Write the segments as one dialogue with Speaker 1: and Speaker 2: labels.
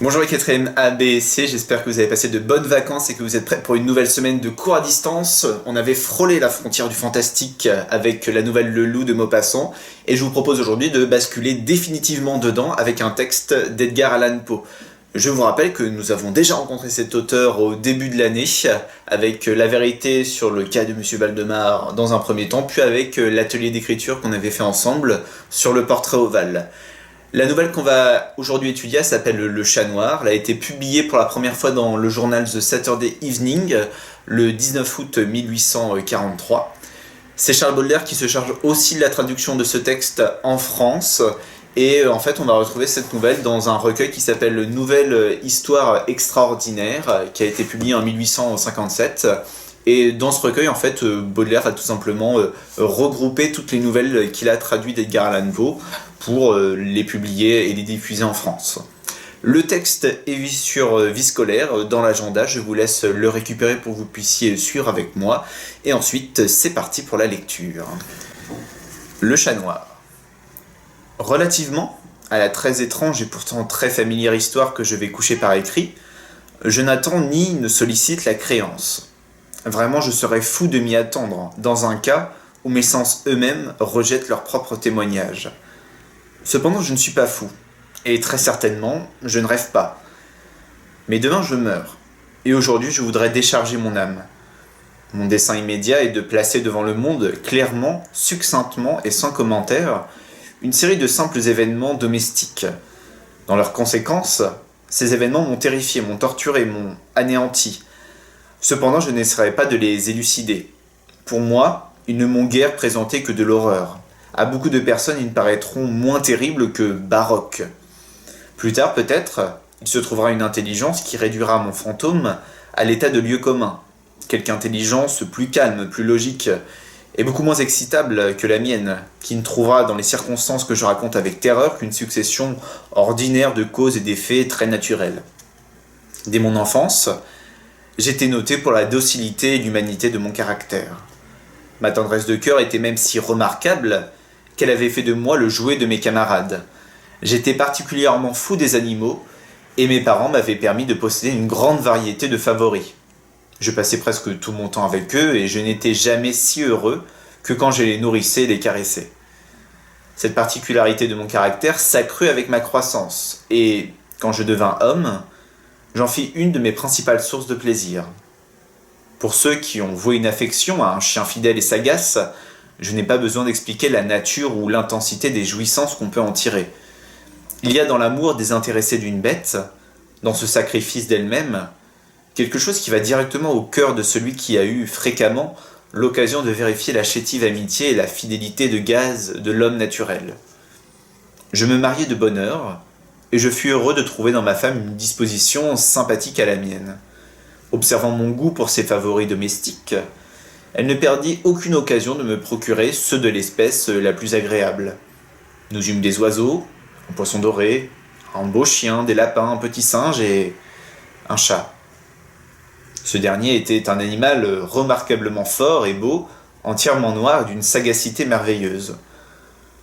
Speaker 1: Bonjour les 4e A, B et C, j'espère que vous avez passé de bonnes vacances et que vous êtes prêts pour une nouvelle semaine de cours à distance. On avait frôlé la frontière du fantastique avec la nouvelle Le Loup de Maupassant et je vous propose aujourd'hui de basculer définitivement dedans avec un texte d'Edgar Allan Poe. Je vous rappelle que nous avons déjà rencontré cet auteur au début de l'année avec La vérité sur le cas de Monsieur Valdemar dans un premier temps, puis avec l'atelier d'écriture qu'on avait fait ensemble sur le portrait ovale. La nouvelle qu'on va aujourd'hui étudier s'appelle Le Chat Noir. Elle a été publiée pour la première fois dans le journal The Saturday Evening le 19 août 1843. C'est Charles Baudelaire qui se charge aussi de la traduction de ce texte en France. Et en fait, on va retrouver cette nouvelle dans un recueil qui s'appelle Nouvelle Histoire Extraordinaire, qui a été publié en 1857. Et dans ce recueil, en fait, Baudelaire a tout simplement regroupé toutes les nouvelles qu'il a traduites d'Edgar Allan Poe pour les publier et les diffuser en France. Le texte est sur vie scolaire dans l'agenda, je vous laisse le récupérer pour que vous puissiez suivre avec moi. Et ensuite, c'est parti pour la lecture. Le Chat Noir. Relativement à la très étrange et pourtant très familière histoire que je vais coucher par écrit, je n'attends ni ne sollicite la créance. Vraiment, je serais fou de m'y attendre, dans un cas où mes sens eux-mêmes rejettent leur propre témoignage. Cependant, je ne suis pas fou, et très certainement, je ne rêve pas. Mais demain, je meurs, et aujourd'hui, je voudrais décharger mon âme. Mon dessein immédiat est de placer devant le monde, clairement, succinctement et sans commentaire, une série de simples événements domestiques. Dans leurs conséquences, ces événements m'ont terrifié, m'ont torturé, m'ont anéanti. Cependant, je n'essaierai pas de les élucider. Pour moi, ils ne m'ont guère présenté que de l'horreur. À beaucoup de personnes, ils me paraîtront moins terribles que baroques. Plus tard, peut-être, il se trouvera une intelligence qui réduira mon fantôme à l'état de lieu commun. Quelque intelligence plus calme, plus logique, et beaucoup moins excitable que la mienne, qui ne trouvera dans les circonstances que je raconte avec terreur qu'une succession ordinaire de causes et d'effets très naturels. Dès mon enfance, j'étais noté pour la docilité et l'humanité de mon caractère. Ma tendresse de cœur était même si remarquable qu'elle avait fait de moi le jouet de mes camarades. J'étais particulièrement fou des animaux, et mes parents m'avaient permis de posséder une grande variété de favoris. Je passais presque tout mon temps avec eux, et je n'étais jamais si heureux que quand je les nourrissais et les caressais. Cette particularité de mon caractère s'accrut avec ma croissance, et quand je devins homme, j'en fis une de mes principales sources de plaisir. Pour ceux qui ont voué une affection à un chien fidèle et sagace, je n'ai pas besoin d'expliquer la nature ou l'intensité des jouissances qu'on peut en tirer. Il y a dans l'amour désintéressé d'une bête, dans ce sacrifice d'elle-même, quelque chose qui va directement au cœur de celui qui a eu fréquemment l'occasion de vérifier la chétive amitié et la fidélité de gaz de l'homme naturel. Je me mariai de bonne heure, et je fus heureux de trouver dans ma femme une disposition sympathique à la mienne. Observant mon goût pour ses favoris domestiques, elle ne perdit aucune occasion de me procurer ceux de l'espèce la plus agréable. Nous eûmes des oiseaux, un poisson doré, un beau chien, des lapins, un petit singe et un chat. Ce dernier était un animal remarquablement fort et beau, entièrement noir et d'une sagacité merveilleuse.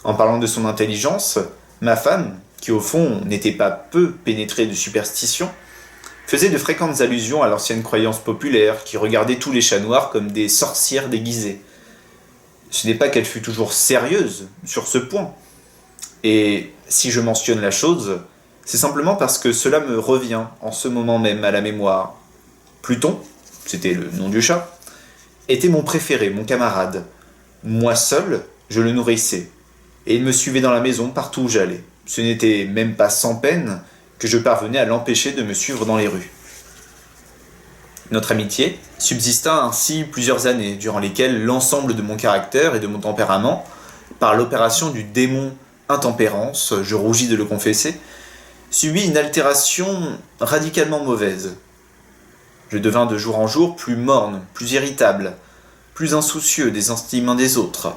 Speaker 1: En parlant de son intelligence, ma femme, qui au fond n'était pas peu pénétrée de superstition, faisait de fréquentes allusions à l'ancienne croyance populaire qui regardait tous les chats noirs comme des sorcières déguisées. Ce n'est pas qu'elle fût toujours sérieuse sur ce point. Et si je mentionne la chose, c'est simplement parce que cela me revient en ce moment même à la mémoire. Pluton, c'était le nom du chat, était mon préféré, mon camarade. Moi seul, je le nourrissais, et il me suivait dans la maison partout où j'allais. Ce n'était même pas sans peine que je parvenais à l'empêcher de me suivre dans les rues. Notre amitié subsista ainsi plusieurs années, durant lesquelles l'ensemble de mon caractère et de mon tempérament, par l'opération du démon intempérance, je rougis de le confesser, subit une altération radicalement mauvaise. Je devins de jour en jour plus morne, plus irritable, plus insoucieux des sentiments des autres.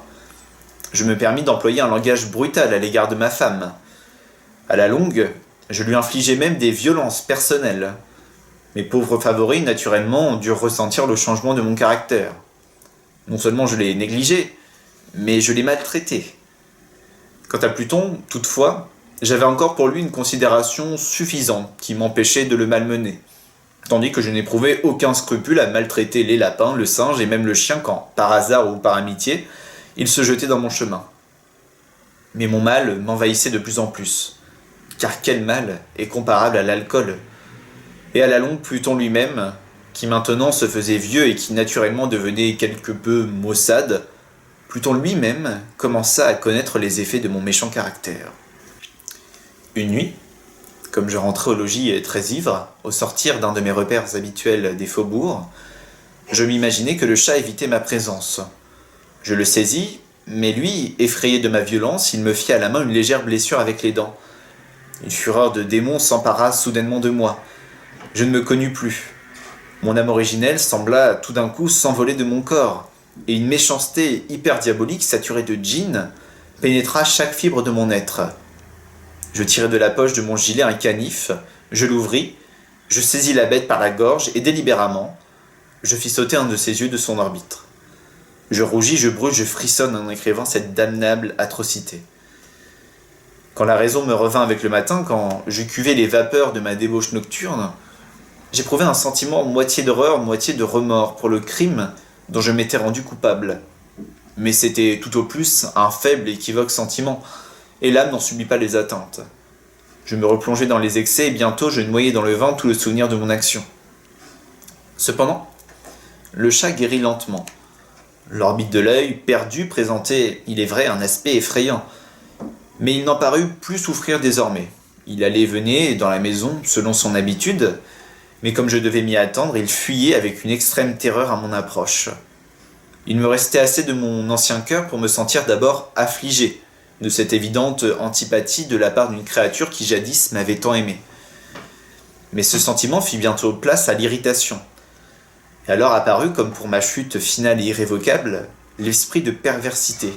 Speaker 1: Je me permis d'employer un langage brutal à l'égard de ma femme. À la longue, je lui infligeais même des violences personnelles. Mes pauvres favoris, naturellement, durent ressentir le changement de mon caractère. Non seulement je les négligeais, mais je les maltraitais. Quant à Pluton, toutefois, J'avais encore pour lui une considération suffisante qui m'empêchait de le malmener, tandis que je n'éprouvais aucun scrupule à maltraiter les lapins, le singe et même le chien quand, par hasard ou par amitié, il se jetait dans mon chemin. Mais mon mal m'envahissait de plus en plus, car quel mal est comparable à l'alcool? Et à la longue, Pluton lui-même, qui maintenant se faisait vieux et qui naturellement devenait quelque peu maussade, Pluton lui-même commença à connaître les effets de mon méchant caractère. Une nuit, comme je rentrais au logis très ivre, au sortir d'un de mes repères habituels des faubourgs, je m'imaginais que le chat évitait ma présence. Je le saisis, mais lui, effrayé de ma violence, il me fit à la main une légère blessure avec les dents. Une fureur de démon s'empara soudainement de moi. Je ne me connus plus. Mon âme originelle sembla tout d'un coup s'envoler de mon corps, et une méchanceté hyper diabolique saturée de djinn pénétra chaque fibre de mon être. Je tirai de la poche de mon gilet un canif, je l'ouvris, je saisis la bête par la gorge et délibérément, je fis sauter un de ses yeux de son orbitre. Je rougis, je brûle, je frissonne en écrivant cette damnable atrocité. Quand la raison me revint avec le matin, quand je cuvai les vapeurs de ma débauche nocturne, j'éprouvais un sentiment moitié d'horreur, moitié de remords pour le crime dont je m'étais rendu coupable. Mais c'était tout au plus un faible et équivoque sentiment, et l'âme n'en subit pas les atteintes. Je me replongeai dans les excès et bientôt je noyai dans le vin tout le souvenir de mon action. Cependant, le chat guérit lentement. L'orbite de l'œil, perdu, présentait, il est vrai, un aspect effrayant. Mais il n'en parut plus souffrir désormais. Il allait et venait dans la maison selon son habitude, mais comme je devais m'y attendre, il fuyait avec une extrême terreur à mon approche. Il me restait assez de mon ancien cœur pour me sentir d'abord affligé de cette évidente antipathie de la part d'une créature qui jadis m'avait tant aimé. Mais ce sentiment fit bientôt place à l'irritation. Et alors apparut, comme pour ma chute finale et irrévocable, l'esprit de perversité.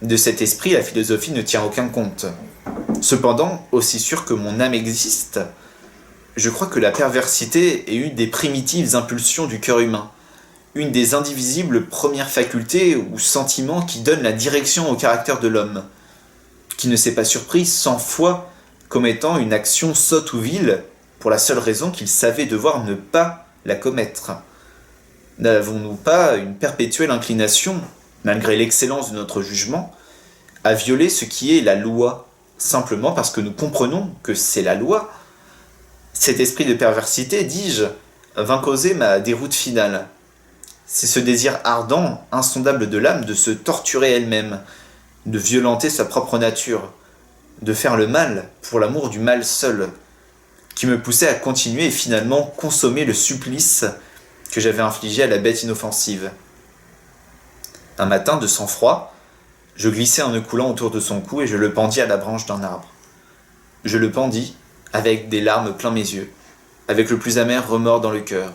Speaker 1: De cet esprit, la philosophie ne tient aucun compte. Cependant, aussi sûr que mon âme existe, je crois que la perversité est une des primitives impulsions du cœur humain, une des indivisibles premières facultés ou sentiments qui donnent la direction au caractère de l'homme, qui ne s'est pas surpris 100 fois commettant une action sotte ou vile pour la seule raison qu'il savait devoir ne pas la commettre. N'avons-nous pas une perpétuelle inclination, malgré l'excellence de notre jugement, à violer ce qui est la loi, simplement parce que nous comprenons que c'est la loi? Cet esprit de perversité, dis-je, vint causer ma déroute finale. C'est ce désir ardent, insondable de l'âme de se torturer elle-même, de violenter sa propre nature, de faire le mal pour l'amour du mal seul, qui me poussait à continuer et finalement consommer le supplice que j'avais infligé à la bête inoffensive. Un matin, de sang-froid, je glissai un nœud coulant autour de son cou et je le pendis à la branche d'un arbre. Je le pendis avec des larmes plein mes yeux, avec le plus amer remords dans le cœur.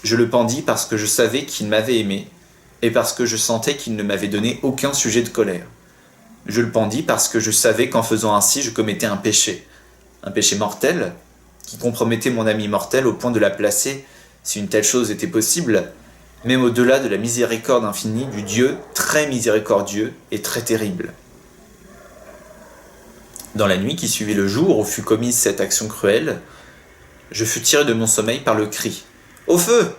Speaker 1: Je le pendis parce que je savais qu'il m'avait aimé et parce que je sentais qu'il ne m'avait donné aucun sujet de colère. Je le pendis parce que je savais qu'en faisant ainsi, je commettais un péché mortel, qui compromettait mon ami mortel au point de la placer, si une telle chose était possible, même au-delà de la miséricorde infinie du Dieu très miséricordieux et très terrible. Dans la nuit qui suivit le jour où fut commise cette action cruelle, je fus tiré de mon sommeil par le cri. « Au feu !»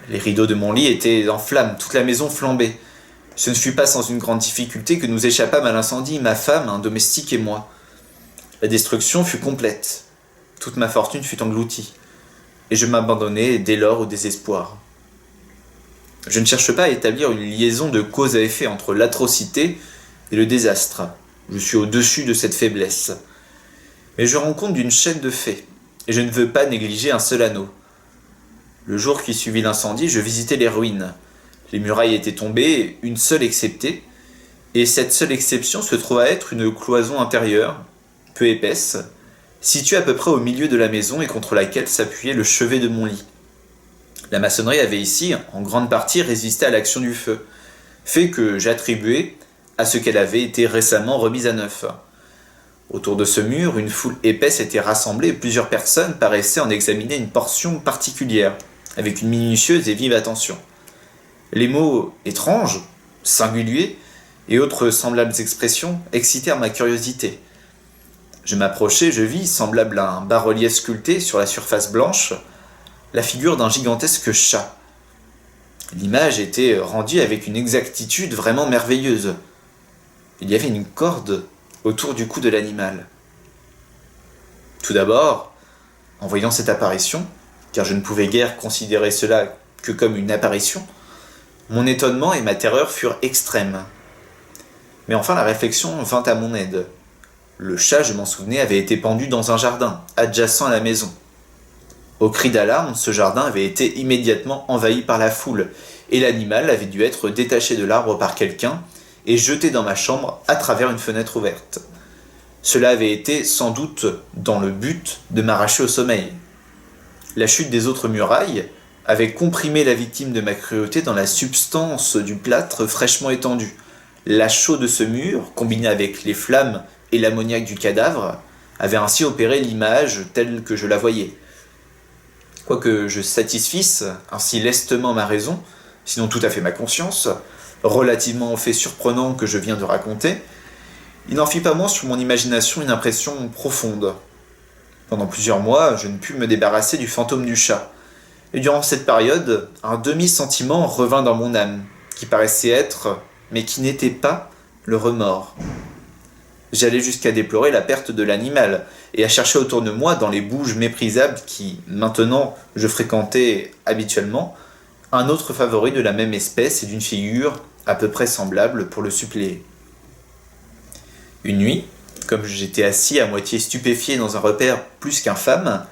Speaker 1: Les rideaux de mon lit étaient en flammes, toute la maison flambait. Ce ne fut pas sans une grande difficulté que nous échappâmes à l'incendie, ma femme, un domestique et moi. La destruction fut complète. Toute ma fortune fut engloutie. Et je m'abandonnai dès lors au désespoir. Je ne cherche pas à établir une liaison de cause à effet entre l'atrocité et le désastre. Je suis au-dessus de cette faiblesse. Mais je rends compte d'une chaîne de faits, et je ne veux pas négliger un seul anneau. Le jour qui suivit l'incendie, je visitai les ruines. Les murailles étaient tombées, une seule exceptée, et cette seule exception se trouva être une cloison intérieure, peu épaisse, située à peu près au milieu de la maison et contre laquelle s'appuyait le chevet de mon lit. La maçonnerie avait ici, en grande partie, résisté à l'action du feu, fait que j'attribuais à ce qu'elle avait été récemment remise à neuf. Autour de ce mur, une foule épaisse était rassemblée et plusieurs personnes paraissaient en examiner une portion particulière, avec une minutieuse et vive attention. Les mots « étranges »,« singuliers » et autres semblables expressions excitèrent ma curiosité. Je m'approchai, je vis, semblable à un bas-relief sculpté sur la surface blanche, la figure d'un gigantesque chat. L'image était rendue avec une exactitude vraiment merveilleuse. Il y avait une corde autour du cou de l'animal. Tout d'abord, en voyant cette apparition, car je ne pouvais guère considérer cela que comme une apparition, mon étonnement et ma terreur furent extrêmes. Mais enfin la réflexion vint à mon aide. Le chat, je m'en souvenais, avait été pendu dans un jardin, adjacent à la maison. Au cri d'alarme, ce jardin avait été immédiatement envahi par la foule, et l'animal avait dû être détaché de l'arbre par quelqu'un et jeté dans ma chambre à travers une fenêtre ouverte. Cela avait été sans doute dans le but de m'arracher au sommeil. La chute des autres murailles avait comprimé la victime de ma cruauté dans la substance du plâtre fraîchement étendu. La chaux de ce mur, combinée avec les flammes et l'ammoniaque du cadavre, avait ainsi opéré l'image telle que je la voyais. Quoique je satisfisse ainsi lestement ma raison, sinon tout à fait ma conscience, relativement aux faits surprenants que je viens de raconter, il n'en fit pas moins sur mon imagination une impression profonde. Pendant plusieurs mois, je ne pus me débarrasser du fantôme du chat, et durant cette période, un demi-sentiment revint dans mon âme, qui paraissait être, mais qui n'était pas, le remords. J'allais jusqu'à déplorer la perte de l'animal, et à chercher autour de moi, dans les bouges méprisables qui, maintenant, je fréquentais habituellement, un autre favori de la même espèce et d'une figure à peu près semblable pour le suppléer. Une nuit, comme j'étais assis à moitié stupéfié dans un repère plus qu'infâme,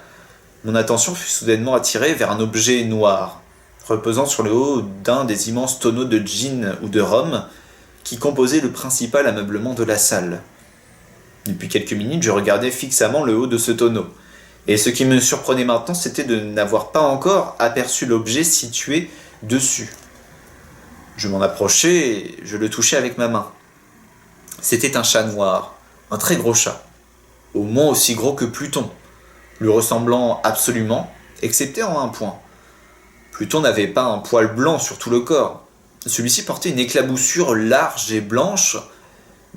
Speaker 1: mon attention fut soudainement attirée vers un objet noir, reposant sur le haut d'un des immenses tonneaux de gin ou de rhum qui composaient le principal ameublement de la salle. Depuis quelques minutes, je regardais fixement le haut de ce tonneau, et ce qui me surprenait maintenant, c'était de n'avoir pas encore aperçu l'objet situé dessus. Je m'en approchai et je le touchai avec ma main. C'était un chat noir, un très gros chat, au moins aussi gros que Pluton, lui ressemblant absolument, excepté en un point. Pluton n'avait pas un poil blanc sur tout le corps. Celui-ci portait une éclaboussure large et blanche,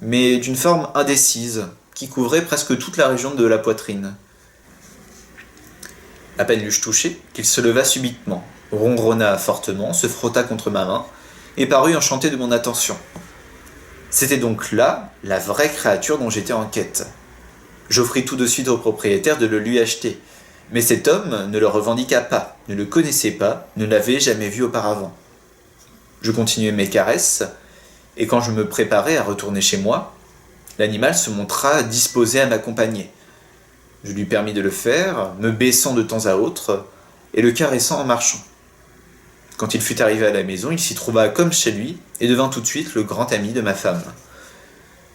Speaker 1: mais d'une forme indécise, qui couvrait presque toute la région de la poitrine. À peine l'eus-je touché, qu'il se leva subitement, ronronna fortement, se frotta contre ma main, et parut enchanté de mon attention. C'était donc là la vraie créature dont j'étais en quête. J'offris tout de suite au propriétaire de le lui acheter, mais cet homme ne le revendiqua pas, ne le connaissait pas, ne l'avait jamais vu auparavant. Je continuai mes caresses, et quand je me préparais à retourner chez moi, l'animal se montra disposé à m'accompagner. Je lui permis de le faire, me baissant de temps à autre, et le caressant en marchant. Quand il fut arrivé à la maison, il s'y trouva comme chez lui, et devint tout de suite le grand ami de ma femme.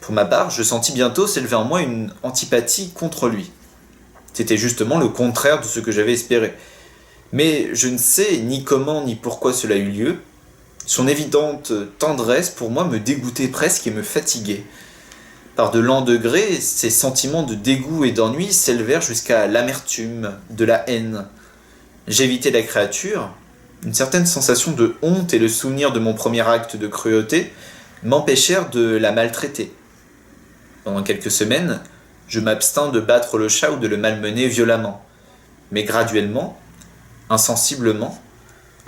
Speaker 1: Pour ma part, je sentis bientôt s'élever en moi une antipathie contre lui. C'était justement le contraire de ce que j'avais espéré. Mais je ne sais ni comment ni pourquoi cela eut lieu. Son évidente tendresse pour moi me dégoûtait presque et me fatiguait. Par de lents degrés, ces sentiments de dégoût et d'ennui s'élevèrent jusqu'à l'amertume, de la haine. J'évitais la créature. Une certaine sensation de honte et le souvenir de mon premier acte de cruauté m'empêchèrent de la maltraiter. Pendant quelques semaines, je m'abstins de battre le chat ou de le malmener violemment. Mais graduellement, insensiblement,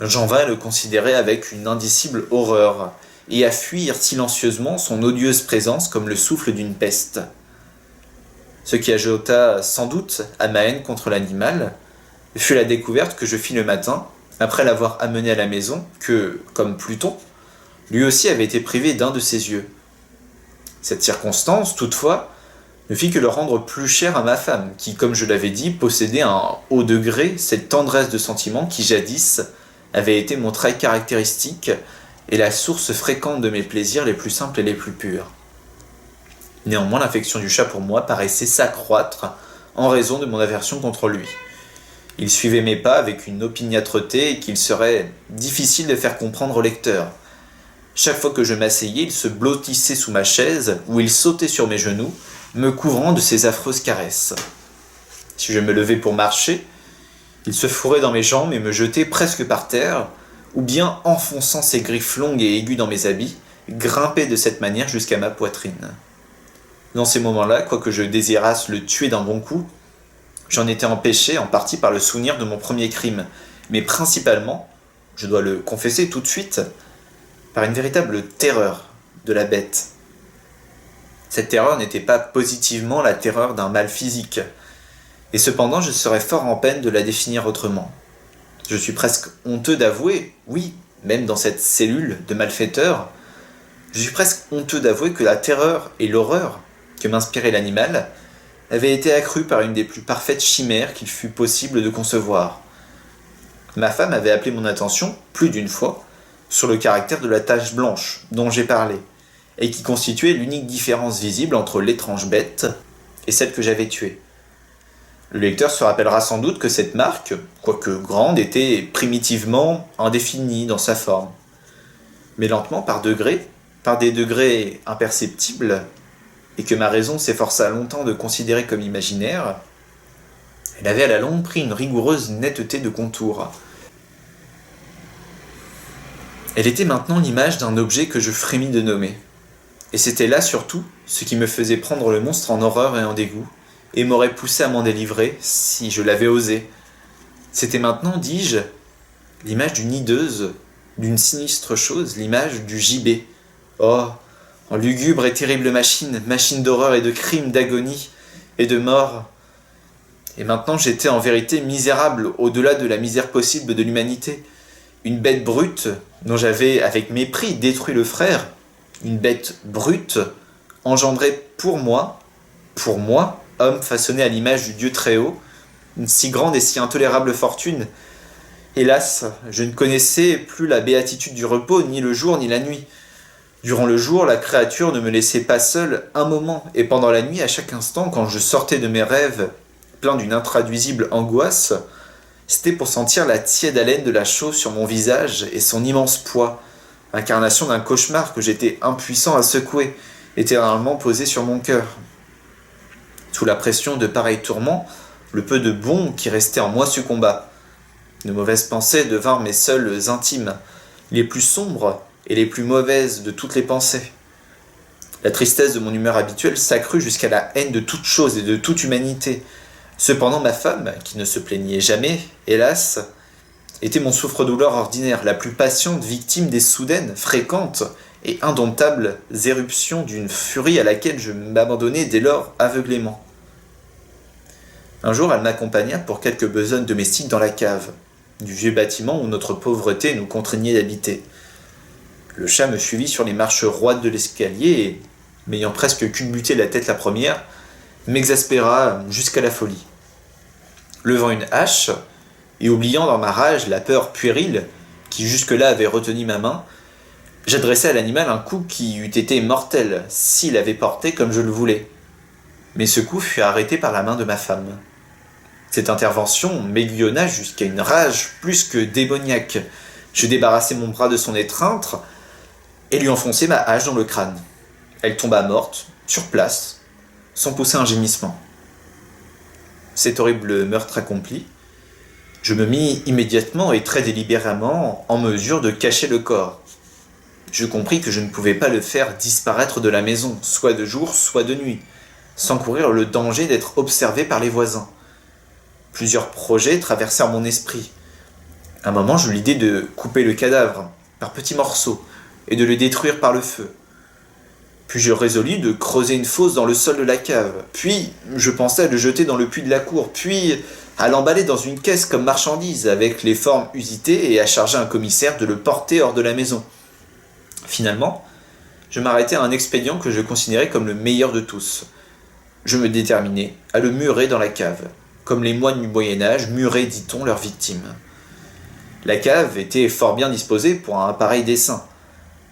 Speaker 1: j'en vins à le considérer avec une indicible horreur et à fuir silencieusement son odieuse présence comme le souffle d'une peste. Ce qui ajouta sans doute à ma haine contre l'animal fut la découverte que je fis le matin, après l'avoir amené à la maison, que, comme Pluton, lui aussi avait été privé d'un de ses yeux. Cette circonstance, toutefois, ne fit que le rendre plus cher à ma femme, qui, comme je l'avais dit, possédait à un haut degré cette tendresse de sentiment qui, jadis, avait été mon trait caractéristique et la source fréquente de mes plaisirs les plus simples et les plus purs. Néanmoins, l'affection du chat pour moi paraissait s'accroître en raison de mon aversion contre lui. Il suivait mes pas avec une opiniâtreté qu'il serait difficile de faire comprendre au lecteur. Chaque fois que je m'asseyais, il se blottissait sous ma chaise ou il sautait sur mes genoux, me couvrant de ses affreuses caresses. Si je me levais pour marcher, il se fourrait dans mes jambes et me jetait presque par terre, ou bien, enfonçant ses griffes longues et aiguës dans mes habits, grimpait de cette manière jusqu'à ma poitrine. Dans ces moments-là, quoique je désirasse le tuer d'un bon coup, j'en étais empêché en partie par le souvenir de mon premier crime, mais principalement, je dois le confesser tout de suite, par une véritable terreur de la bête. Cette terreur n'était pas positivement la terreur d'un mal physique, et cependant je serais fort en peine de la définir autrement. Je suis presque honteux d'avouer, oui, même dans cette cellule de malfaiteurs, je suis presque honteux d'avouer que la terreur et l'horreur que m'inspirait l'animal avaient été accrues par une des plus parfaites chimères qu'il fût possible de concevoir. Ma femme avait appelé mon attention, plus d'une fois, sur le caractère de la tache blanche dont j'ai parlé, et qui constituait l'unique différence visible entre l'étrange bête et celle que j'avais tuée. Le lecteur se rappellera sans doute que cette marque, quoique grande, était primitivement indéfinie dans sa forme. Mais lentement, par des degrés imperceptibles, et que ma raison s'efforça longtemps de considérer comme imaginaire, elle avait à la longue pris une rigoureuse netteté de contour. Elle était maintenant l'image d'un objet que je frémis de nommer. Et c'était là surtout ce qui me faisait prendre le monstre en horreur et en dégoût, et m'aurait poussé à m'en délivrer si je l'avais osé. C'était maintenant, dis-je, l'image d'une hideuse, d'une sinistre chose, l'image du gibet. Oh, en lugubre et terrible machine d'horreur et de crime, d'agonie et de mort. Et maintenant j'étais en vérité misérable au-delà de la misère possible de l'humanité. Une bête brute dont j'avais avec mépris détruit le frère, une bête brute engendrée pour moi, homme façonné à l'image du Dieu Très-Haut, une si grande et si intolérable fortune. Hélas, je ne connaissais plus la béatitude du repos, ni le jour, ni la nuit. Durant le jour, la créature ne me laissait pas seul un moment, et pendant la nuit, à chaque instant, quand je sortais de mes rêves, plein d'une intraduisible angoisse, c'était pour sentir la tiède haleine de la chose sur mon visage et son immense poids, incarnation d'un cauchemar que j'étais impuissant à secouer, éternellement posé sur mon cœur. Sous la pression de pareils tourments, le peu de bon qui restait en moi succomba. De mauvaises pensées devinrent mes seules intimes, les plus sombres et les plus mauvaises de toutes les pensées. La tristesse de mon humeur habituelle s'accrut jusqu'à la haine de toute chose et de toute humanité. Cependant ma femme, qui ne se plaignait jamais, hélas, était mon souffre-douleur ordinaire, la plus patiente victime des soudaines, fréquentes et indomptables éruptions d'une furie à laquelle je m'abandonnais dès lors aveuglément. Un jour, elle m'accompagna pour quelques besognes domestiques dans la cave, du vieux bâtiment où notre pauvreté nous contraignait d'habiter. Le chat me suivit sur les marches roides de l'escalier et, m'ayant presque culbuté la tête la première, m'exaspéra jusqu'à la folie. Levant une hache, et oubliant dans ma rage la peur puérile qui jusque-là avait retenu ma main, j'adressai à l'animal un coup qui eût été mortel s'il avait porté comme je le voulais. Mais ce coup fut arrêté par la main de ma femme. Cette intervention m'aiguillonna jusqu'à une rage plus que démoniaque. Je débarrassai mon bras de son étreinte et lui enfonçai ma hache dans le crâne. Elle tomba morte, sur place, sans pousser un gémissement. Cet horrible meurtre accompli, je me mis immédiatement et très délibérément en mesure de cacher le corps. Je compris que je ne pouvais pas le faire disparaître de la maison, soit de jour, soit de nuit, sans courir le danger d'être observé par les voisins. Plusieurs projets traversèrent mon esprit. À un moment, j'eus l'idée de couper le cadavre par petits morceaux et de le détruire par le feu. Puis je résolus de creuser une fosse dans le sol de la cave. Puis je pensais à le jeter dans le puits de la cour. Puis à l'emballer dans une caisse comme marchandise avec les formes usitées et à charger un commissaire de le porter hors de la maison. Finalement, je m'arrêtai à un expédient que je considérais comme le meilleur de tous. Je me déterminai à le murer dans la cave, comme les moines du Moyen-Âge muraient, dit-on, leurs victimes. La cave était fort bien disposée pour un pareil dessein.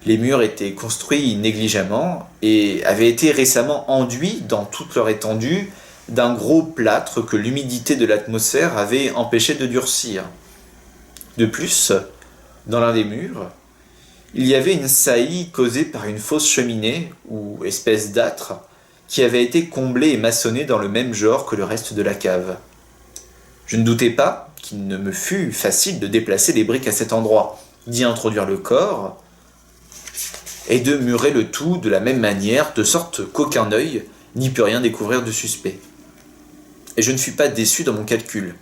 Speaker 1: Les murs étaient construits négligemment et avaient été récemment enduits dans toute leur étendue d'un gros plâtre que l'humidité de l'atmosphère avait empêché de durcir. De plus, dans l'un des murs, il y avait une saillie causée par une fausse cheminée, ou espèce d'âtre, qui avait été comblée et maçonnée dans le même genre que le reste de la cave. Je ne doutais pas qu'il ne me fût facile de déplacer les briques à cet endroit, d'y introduire le corps, et de murer le tout de la même manière, de sorte qu'aucun œil n'y put rien découvrir de suspect. Et je ne fus pas déçu dans mon calcul.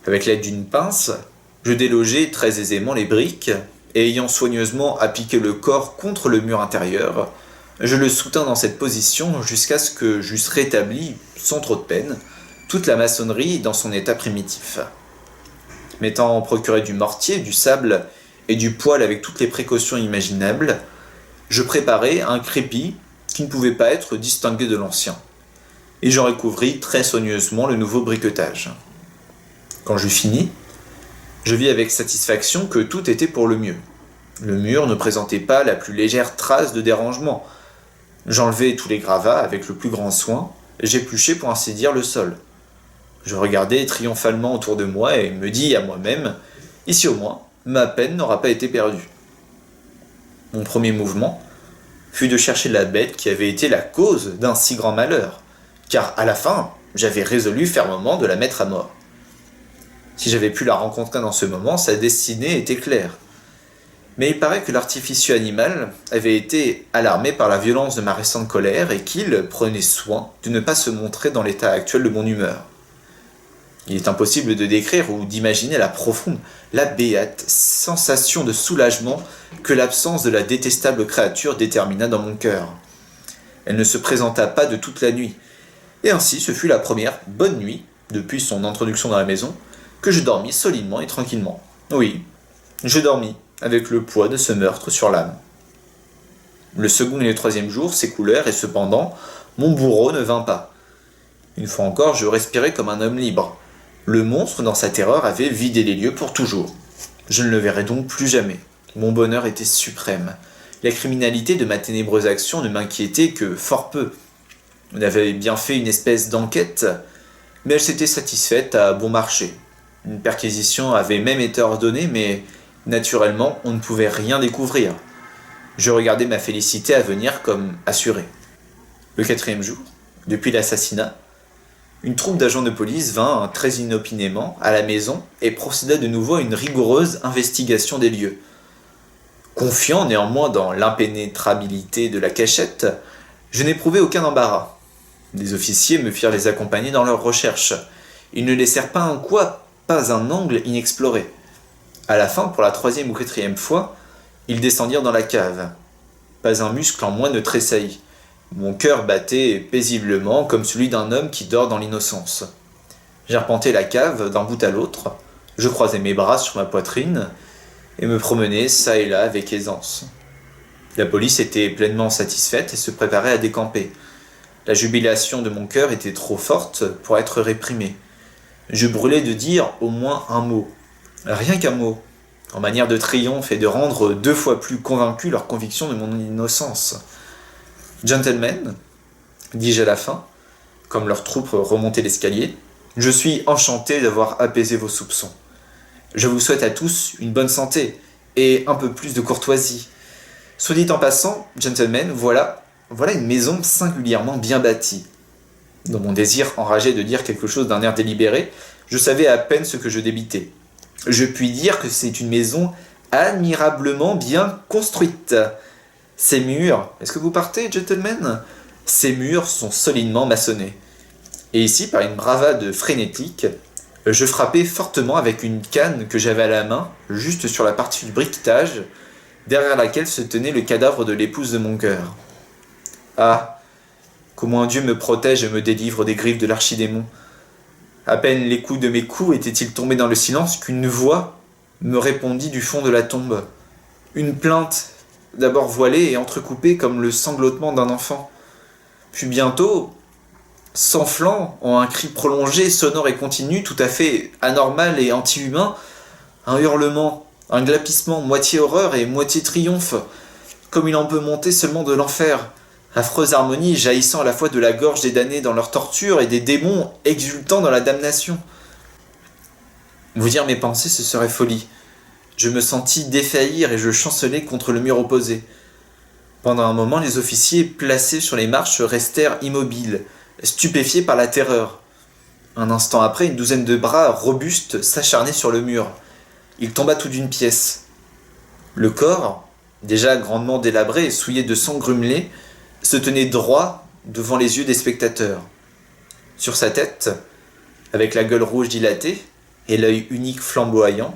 Speaker 1: Avec l'aide d'une pince, je délogeai très aisément les briques, et ayant soigneusement appliqué le corps contre le mur intérieur, je le soutins dans cette position jusqu'à ce que j'eusse rétabli, sans trop de peine, toute la maçonnerie dans son état primitif. M'étant procuré du mortier, du sable et du poêle avec toutes les précautions imaginables, je préparai un crépi qui ne pouvait pas être distingué de l'ancien, et j'en recouvris très soigneusement le nouveau briquetage. Quand j'eus fini, je vis avec satisfaction que tout était pour le mieux. Le mur ne présentait pas la plus légère trace de dérangement. J'enlevai tous les gravats avec le plus grand soin, j'épluchai pour ainsi dire le sol. Je regardai triomphalement autour de moi et me dis à moi-même, ici au moins, ma peine n'aura pas été perdue. Mon premier mouvement fut de chercher la bête qui avait été la cause d'un si grand malheur, car à la fin, j'avais résolu fermement de la mettre à mort. Si j'avais pu la rencontrer dans ce moment, sa destinée était claire. Mais il paraît que l'artificieux animal avait été alarmé par la violence de ma récente colère et qu'il prenait soin de ne pas se montrer dans l'état actuel de mon humeur. Il est impossible de décrire ou d'imaginer la profonde, la béate sensation de soulagement que l'absence de la détestable créature détermina dans mon cœur. Elle ne se présenta pas de toute la nuit, et ainsi ce fut la première bonne nuit, depuis son introduction dans la maison, que je dormis solidement et tranquillement. Oui, je dormis, avec le poids de ce meurtre sur l'âme. Le second et le troisième jour s'écoulèrent et cependant, mon bourreau ne vint pas. Une fois encore, je respirais comme un homme libre. Le monstre, dans sa terreur, avait vidé les lieux pour toujours. Je ne le verrais donc plus jamais. Mon bonheur était suprême. La criminalité de ma ténébreuse action ne m'inquiétait que fort peu. On avait bien fait une espèce d'enquête, mais elle s'était satisfaite à bon marché. Une perquisition avait même été ordonnée, mais naturellement, on ne pouvait rien découvrir. Je regardais ma félicité à venir comme assurée. Le quatrième jour, depuis l'assassinat, une troupe d'agents de police vint très inopinément à la maison et procéda de nouveau à une rigoureuse investigation des lieux. Confiant néanmoins dans l'impénétrabilité de la cachette, je n'éprouvai aucun embarras. Les officiers me firent les accompagner dans leurs recherches. Ils ne laissèrent pas un coin, pas un angle inexploré. À la fin, pour la troisième ou quatrième fois, ils descendirent dans la cave. Pas un muscle en moins ne tressaillit. Mon cœur battait paisiblement comme celui d'un homme qui dort dans l'innocence. J'arpentais la cave d'un bout à l'autre, je croisais mes bras sur ma poitrine et me promenais çà et là avec aisance. La police était pleinement satisfaite et se préparait à décamper. La jubilation de mon cœur était trop forte pour être réprimée. Je brûlais de dire au moins un mot, rien qu'un mot, en manière de triomphe et de rendre 2 fois plus convaincus leur conviction de mon innocence. « Gentlemen, dis-je à la fin, comme leur troupe remontait l'escalier, je suis enchanté d'avoir apaisé vos soupçons. Je vous souhaite à tous une bonne santé et un peu plus de courtoisie. Soit dit en passant, gentlemen, voilà une maison singulièrement bien bâtie. » Dans mon désir enragé de dire quelque chose d'un air délibéré, je savais à peine ce que je débitais. Je puis dire que c'est une maison admirablement bien construite. Ces murs, est-ce que vous partez, gentlemen? Ces murs sont solidement maçonnés. Et ici, par une bravade frénétique, je frappais fortement avec une canne que j'avais à la main, juste sur la partie du briquetage, derrière laquelle se tenait le cadavre de l'épouse de mon cœur. Ah, qu'au moins Dieu me protège et me délivre des griffes de l'archidémon. À peine l'écoute de mes coups était-il tombé dans le silence qu'une voix me répondit du fond de la tombe. Une plainte, d'abord voilée et entrecoupée comme le sanglotement d'un enfant. Puis bientôt, s'enflant en un cri prolongé, sonore et continu, tout à fait anormal et anti-humain, un hurlement, un glapissement, moitié horreur et moitié triomphe, comme il en peut monter seulement de l'enfer. Affreuse harmonie jaillissant à la fois de la gorge des damnés dans leur torture et des démons exultant dans la damnation. Vous dire mes pensées, ce serait folie. Je me sentis défaillir et je chancelai contre le mur opposé. Pendant un moment, les officiers placés sur les marches restèrent immobiles, stupéfiés par la terreur. Un instant après, une douzaine de bras robustes s'acharnaient sur le mur. Il tomba tout d'une pièce. Le corps, déjà grandement délabré et souillé de sang grumelé, se tenait droit devant les yeux des spectateurs. Sur sa tête, avec la gueule rouge dilatée et l'œil unique flamboyant,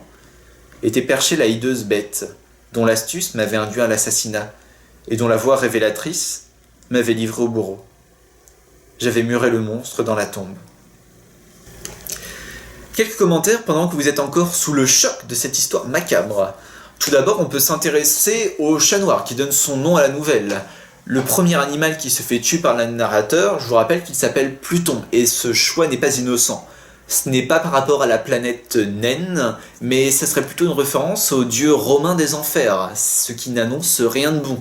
Speaker 1: était perchée la hideuse bête, dont l'astuce m'avait induit à l'assassinat, et dont la voix révélatrice m'avait livré au bourreau. J'avais muré le monstre dans la tombe. Quelques commentaires pendant que vous êtes encore sous le choc de cette histoire macabre. Tout d'abord, on peut s'intéresser au chat noir qui donne son nom à la nouvelle. Le premier animal qui se fait tuer par le narrateur, je vous rappelle qu'il s'appelle Pluton, et ce choix n'est pas innocent. Ce n'est pas par rapport à la planète naine, mais ce serait plutôt une référence au dieu romain des enfers, ce qui n'annonce rien de bon.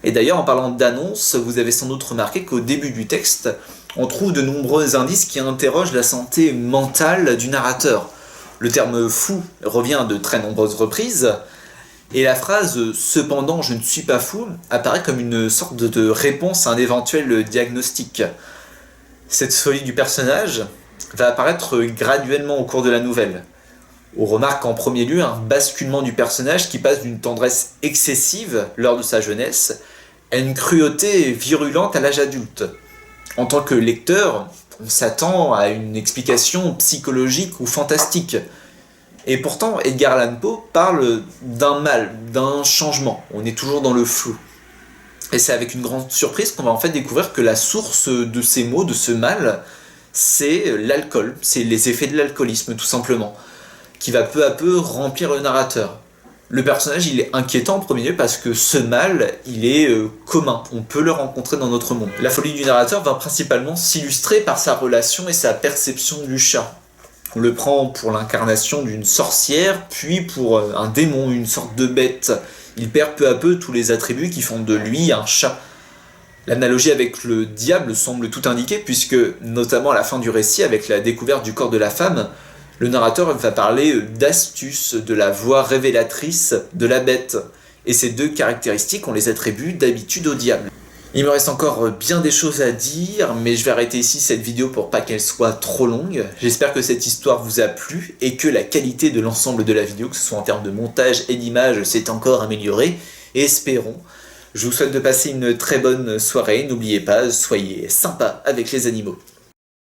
Speaker 1: Et d'ailleurs, en parlant d'annonce, vous avez sans doute remarqué qu'au début du texte, on trouve de nombreux indices qui interrogent la santé mentale du narrateur. Le terme « fou » revient à de très nombreuses reprises, et la phrase « cependant je ne suis pas fou » apparaît comme une sorte de réponse à un éventuel diagnostic. Cette folie du personnage va apparaître graduellement au cours de la nouvelle. On remarque en premier lieu un basculement du personnage qui passe d'une tendresse excessive lors de sa jeunesse à une cruauté virulente à l'âge adulte. En tant que lecteur, on s'attend à une explication psychologique ou fantastique. Et pourtant, Edgar Allan Poe parle d'un mal, d'un changement. On est toujours dans le flou. Et c'est avec une grande surprise qu'on va en fait découvrir que la source de ces maux, de ce mal, c'est l'alcool, c'est les effets de l'alcoolisme tout simplement, qui va peu à peu remplir le narrateur. Le personnage, il est inquiétant en premier lieu parce que ce mal, il est commun, on peut le rencontrer dans notre monde. La folie du narrateur va principalement s'illustrer par sa relation et sa perception du chat. On le prend pour l'incarnation d'une sorcière, puis pour un démon, une sorte de bête. Il perd peu à peu tous les attributs qui font de lui un chat. L'analogie avec le diable semble tout indiquer, puisque, notamment à la fin du récit, avec la découverte du corps de la femme, le narrateur va parler d'astuce, de la voix révélatrice de la bête. Et ces deux caractéristiques, on les attribue d'habitude au diable. Il me reste encore bien des choses à dire, mais je vais arrêter ici cette vidéo pour pas qu'elle soit trop longue. J'espère que cette histoire vous a plu et que la qualité de l'ensemble de la vidéo, que ce soit en termes de montage et d'image, s'est encore améliorée. Et espérons. Je vous souhaite de passer une très bonne soirée. N'oubliez pas, soyez sympa avec les animaux.